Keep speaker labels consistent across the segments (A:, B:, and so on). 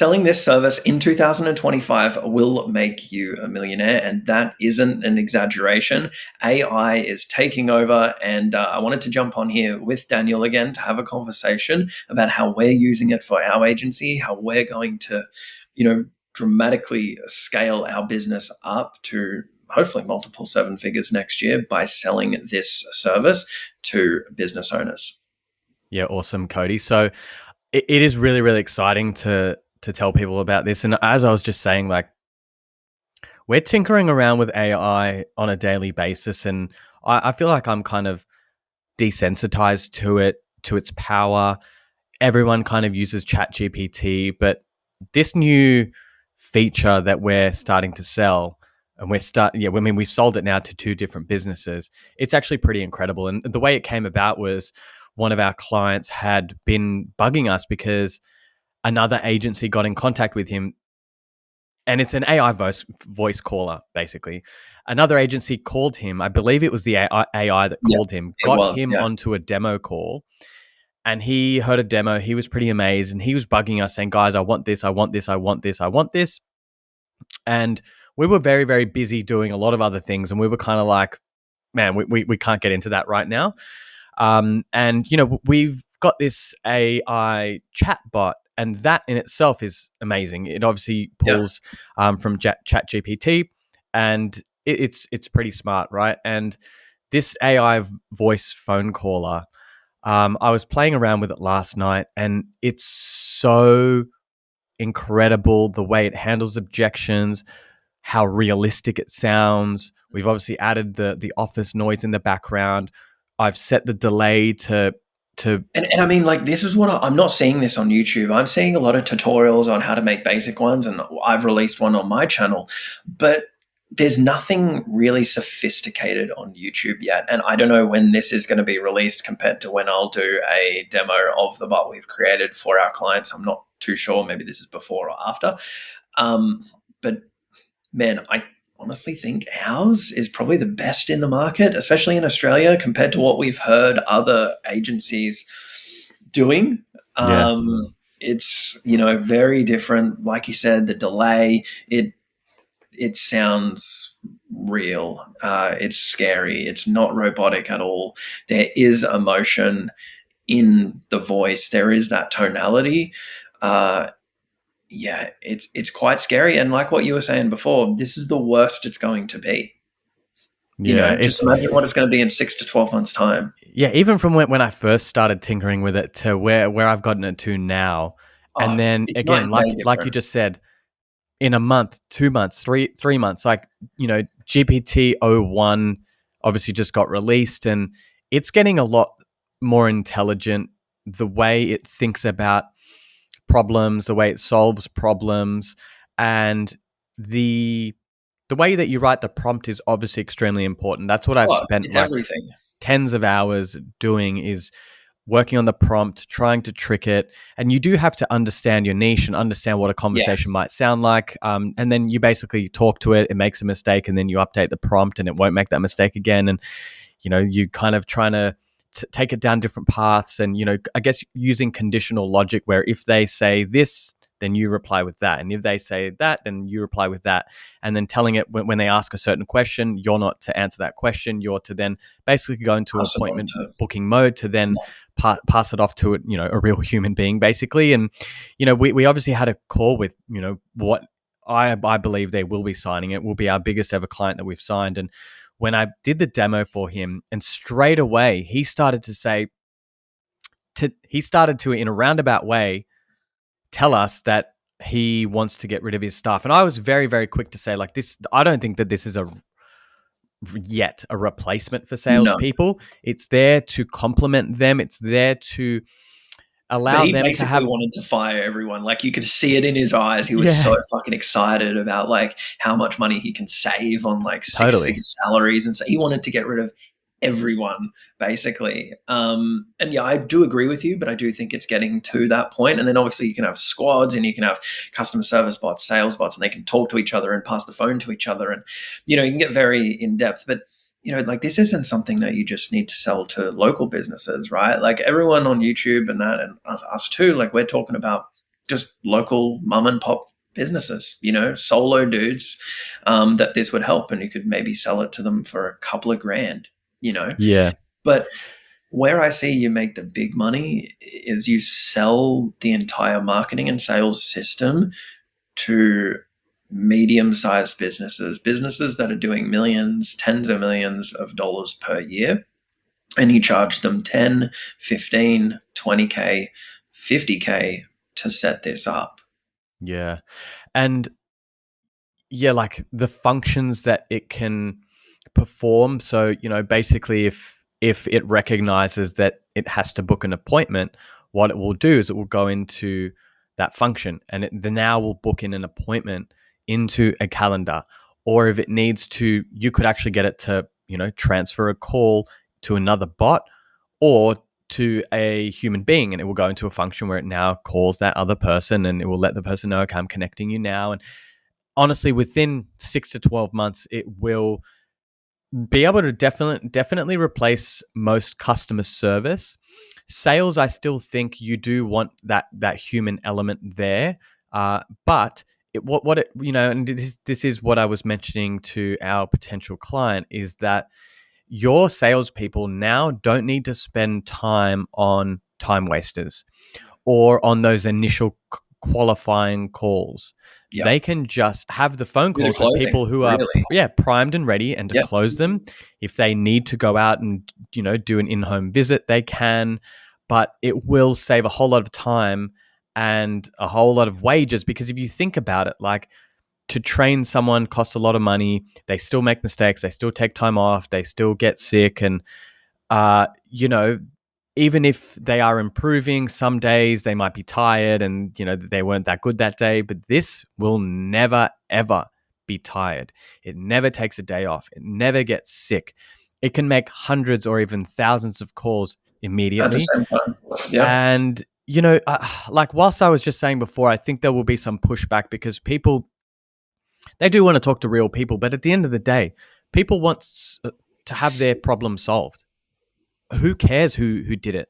A: selling this service in 2025 will make you a millionaire, and that isn't an exaggeration. AI is taking over, and I wanted to jump on here with Daniel again to have a conversation about how we're using it for our agency, how we're going to, dramatically scale our business up to hopefully multiple seven figures next year by selling this service to business owners.
B: Yeah, awesome, Cody. So it is really, really exciting to tell people about this. And as I was just saying, like, we're tinkering around with AI on a daily basis, and I feel like I'm kind of desensitized to it, to its power. Everyone kind of uses ChatGPT, but this new feature that we're starting to sell, and we've sold it now to two different businesses. It's actually pretty incredible. And the way it came about was one of our clients had been bugging us because another agency got in contact with him, and it's an AI voice caller, basically. Another agency called him. I believe it was the AI that
A: Yeah,
B: called him,
A: it
B: got
A: was.
B: him
A: Yeah.
B: onto a demo call, and he heard a demo. He was pretty amazed, and he was bugging us saying, guys, I want this, I want this, I want this, I want this. And we were very, very busy doing a lot of other things, and we were kind of like, man, we can't get into that right now. And, we've got this AI chatbot, and that in itself is amazing. It obviously pulls from ChatGPT, and it's pretty smart, right? And this AI voice phone caller, I was playing around with it last night, and it's so incredible the way it handles objections, how realistic it sounds. We've obviously added the office noise in the background. I've set the delay to
A: And I mean, like, this is what I'm not seeing this on YouTube. I'm seeing a lot of tutorials on how to make basic ones, and I've released one on my channel, but there's nothing really sophisticated on YouTube yet. And I don't know when this is going to be released compared to when I'll do a demo of the bot we've created for our clients. I'm not too sure. Maybe this is before or after. But man, I honestly think ours is probably the best in the market, especially in Australia, compared to what we've heard other agencies doing.
B: yeah.
A: It's very different. Like you said, the delay, it sounds real. It's scary. It's not robotic at all. There is emotion in the voice. There is that tonality. Yeah, it's quite scary. And like what you were saying before, this is the worst it's going to be.
B: Yeah,
A: Just
B: it's
A: imagine what it's going to be in 6 to 12 months' time.
B: yeah, even from when I first started tinkering with it to where I've gotten it to now. And
A: Oh,
B: then
A: it's night
B: again,
A: and
B: like
A: day
B: like you
A: different.
B: just said, in a month, 2 months, three months, like, GPT-o1 obviously just got released, and it's getting a lot more intelligent. The way it thinks about problems, the way it solves problems, and the the way that you write the prompt is obviously extremely important. That's what I've
A: Oh,
B: spent
A: it's
B: like
A: everything.
B: tens of hours doing, is working on the prompt, trying to trick it. And you do have to understand your niche and understand what a
A: Yeah,
B: conversation might sound like. And then you basically talk to it, it makes a mistake, and then you update the prompt and it won't make that mistake again. And, you kind of trying to take it down different paths. And, I guess using conditional logic where if they say this, then you reply with that. And if they say that, then you reply with that. And then telling it when they ask a certain question, you're not to answer that question. You're to then basically go into
A: pass it on
B: appointment
A: to.
B: booking mode to then
A: Yeah,
B: pass it off to a real human being, basically. And we obviously had a call with what I believe they will be signing. It will be our biggest ever client that we've signed. And when I did the demo for him, and straight away he started to in a roundabout way tell us that he wants to get rid of his staff. And I was very, very quick to say, like, this, I don't think that this is a replacement for
A: no.
B: salespeople. It's there to complement them. It's there to
A: But
B: allow
A: he
B: them to
A: basically
B: have,
A: wanted to fire everyone. Like, you could see it in his eyes. He was so
B: yeah,
A: fucking excited about like how much money he can save on like
B: totally.
A: six-figure salaries, and so he wanted to get rid of everyone basically. And yeah, I do agree with you, but I do think it's getting to that point. And then obviously you can have squads, and you can have customer service bots, sales bots, and they can talk to each other and pass the phone to each other, and you can get very in depth. But like, this isn't something that you just need to sell to local businesses, right? Like, everyone on YouTube and that, and us too, like, we're talking about just local mum and pop businesses, solo dudes, that this would help, and you could maybe sell it to them for a couple of grand.
B: Yeah.
A: But where I see you make the big money is you sell the entire marketing and sales system to medium-sized businesses that are doing millions, tens of millions of dollars per year, and you charge them 10, 15, 20K, 50K to set this up.
B: Yeah. And yeah, like the functions that it can perform. So, basically if it recognizes that it has to book an appointment, what it will do is it will go into that function and it the now will book in an appointment into a calendar. Or if it needs to, you could actually get it to, transfer a call to another bot or to a human being, and it will go into a function where it now calls that other person and it will let the person know, okay, I'm connecting you now. And honestly, within 6 to 12 months, it will be able to definitely replace most customer service. Sales, I still think you do want that human element there, but what it and this is what I was mentioning to our potential client is that your salespeople now don't need to spend time on time wasters or on those initial qualifying calls.
A: Yeah.
B: They can just have the phone
A: Bit of
B: calls with
A: closing,
B: people who are
A: really.
B: primed and ready and to
A: Yeah.
B: close them. If they need to go out and do an in-home visit, they can, but it will save a whole lot of time and a whole lot of wages because if you think about it, like to train someone costs a lot of money. They still make mistakes, they still take time off, they still get sick and uh, you know, even if they are improving, some days they might be tired and, they weren't that good that day, but this will never, ever be tired. It never takes a day off. It never gets sick. It can make hundreds or even thousands of calls
A: At the
B: immediately.
A: same time. Yeah.
B: And, like whilst I was just saying before, I think there will be some pushback because people, they do want to talk to real people, but at the end of the day, people want to have their problem solved. Who cares who did it,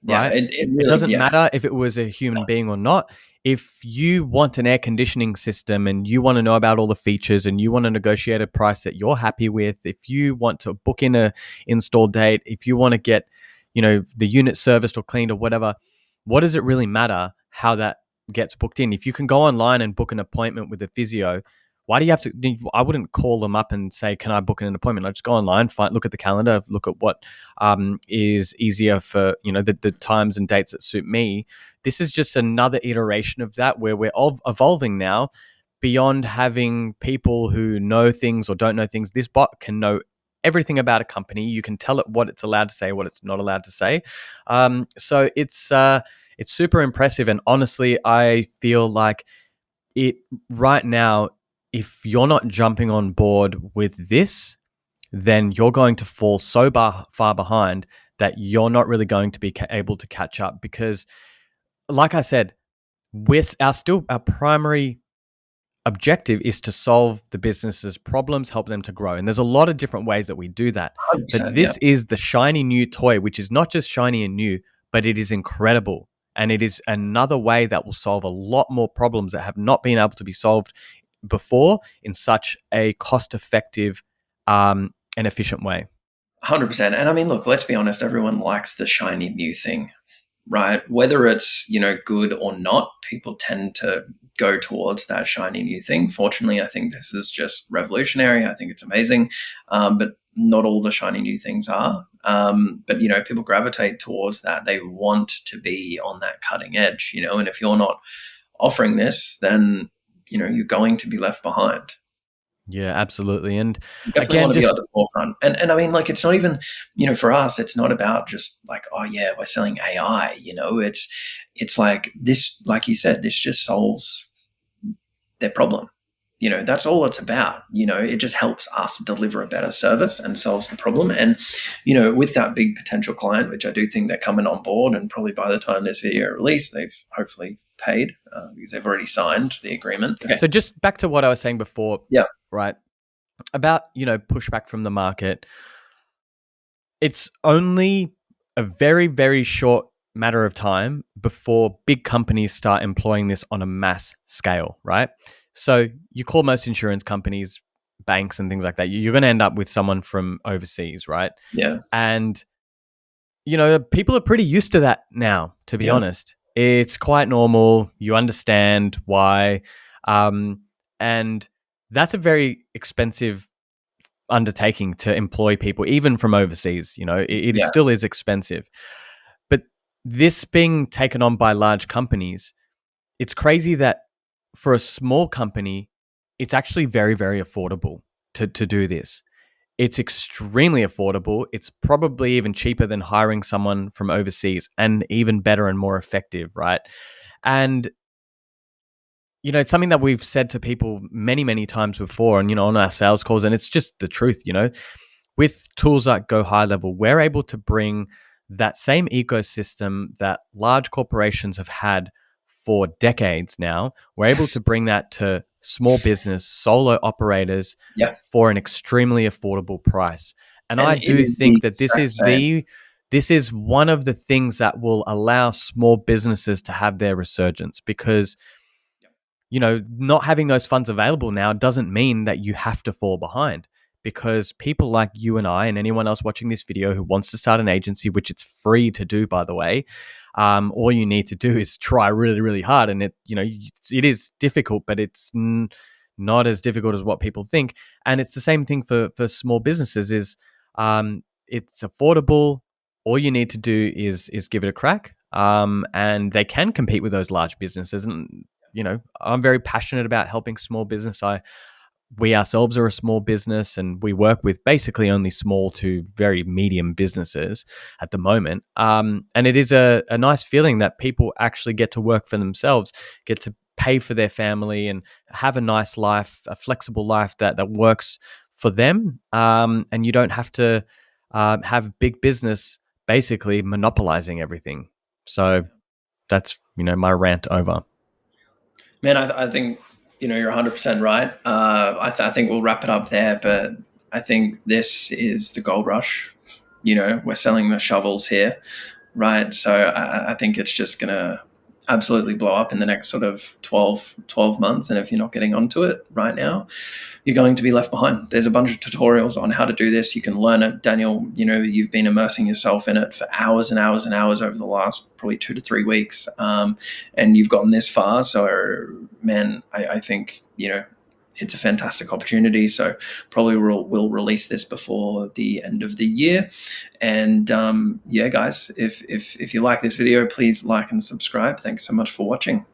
A: Yeah.
B: right?
A: It
B: It
A: really,
B: doesn't
A: yeah.
B: matter if it was a human being or not. If you want an air conditioning system and you want to know about all the features and you want to negotiate a price that you're happy with, if you want to book in a install date, if you want to get, the unit serviced or cleaned or whatever, what does it really matter how that gets booked in? If you can go online and book an appointment with a physio, why do you have to? I wouldn't call them up and say, "Can I book in an appointment?" I just go online, look at the calendar, look at what is easier for the times and dates that suit me. This is just another iteration of that where we're evolving now beyond having people who know things or don't know things. This bot can know everything about a company. You can tell it what it's allowed to say, what it's not allowed to say. So it's super impressive, and honestly, I feel like it right now. If you're not jumping on board with this, then you're going to fall so far behind that you're not really going to be able to catch up because, like I said, our primary objective is to solve the business's problems, help them to grow. And there's a lot of different ways that we do that. But
A: 100%. Yeah.
B: this is the shiny new toy, which is not just shiny and new, but it is incredible. And it is another way that will solve a lot more problems that have not been able to be solved before in such a cost effective and efficient way.
A: 100%. And I mean, look, let's be honest, everyone likes the shiny new thing, right? Whether it's, good or not, people tend to go towards that shiny new thing. Fortunately, I think this is just revolutionary. I think it's amazing. But not all the shiny new things are. But, people gravitate towards that. They want to be on that cutting edge, and if you're not offering this, then, you're going to be left behind.
B: Yeah, absolutely. And
A: You definitely want
B: again,
A: to be at
B: just
A: the forefront. And I mean, like, it's not even, for us, it's not about just like, oh yeah, we're selling AI, it's like this, like you said, this just solves their problem. That's all it's about. It just helps us deliver a better service and solves the problem. And, with that big potential client, which I do think they're coming on board, and probably by the time this video released, they've hopefully paid because they've already signed the agreement. Okay.
B: so just back to what I was saying before,
A: Yeah.
B: right? About, pushback from the market. It's only a very, very short matter of time before big companies start employing this on a mass scale, right? So you call most insurance companies, banks, and things like that. You're going to end up with someone from overseas, right?
A: Yeah.
B: And people are pretty used to that now, to be
A: Yeah.
B: honest. It's quite normal. You understand why. Um, and that's a very expensive undertaking to employ people, even from overseas. It
A: Yeah.
B: still is expensive. But this being taken on by large companies, it's crazy that for a small company, it's actually very, very affordable to do this. It's extremely affordable. It's probably even cheaper than hiring someone from overseas, and even better and more effective, right? And it's something that we've said to people many, many times before, and on our sales calls, and it's just the truth. With tools like Go High Level, we're able to bring that same ecosystem that large corporations have had for decades now. We're able to bring that to small business, solo operators
A: Yeah.
B: for an extremely affordable price. And
A: And
B: I
A: it
B: do
A: is the
B: think that this
A: exact
B: is
A: same.
B: one of the things that will allow small businesses to have their resurgence, because not having those funds available now doesn't mean that you have to fall behind, because people like you and I and anyone else watching this video who wants to start an agency, which it's free to do, by the way, all you need to do is try really, really hard. And it is difficult, but it's not as difficult as what people think. And it's the same thing for small businesses is it's affordable. All you need to do is give it a crack. And they can compete with those large businesses. And I'm very passionate about helping small business. We ourselves are a small business, and we work with basically only small to very medium businesses at the moment. And it is a nice feeling that people actually get to work for themselves, get to pay for their family, and have a nice life, a flexible life that works for them. And you don't have to have big business basically monopolizing everything. So that's my rant over.
A: Man, I think you're 100% right. I think we'll wrap it up there, but I think this is the gold rush. We're selling the shovels here, right? So I think it's just gonna absolutely blow up in the next sort of 12 months. And if you're not getting onto it right now, you're going to be left behind. There's a bunch of tutorials on how to do this. You can learn it. Daniel, you've been immersing yourself in it for hours and hours and hours over the last probably 2 to 3 weeks. And you've gotten this far. So, man, I think, it's a fantastic opportunity. So probably we'll release this before the end of the year. And yeah, guys, if you like this video, please like and subscribe. Thanks so much for watching.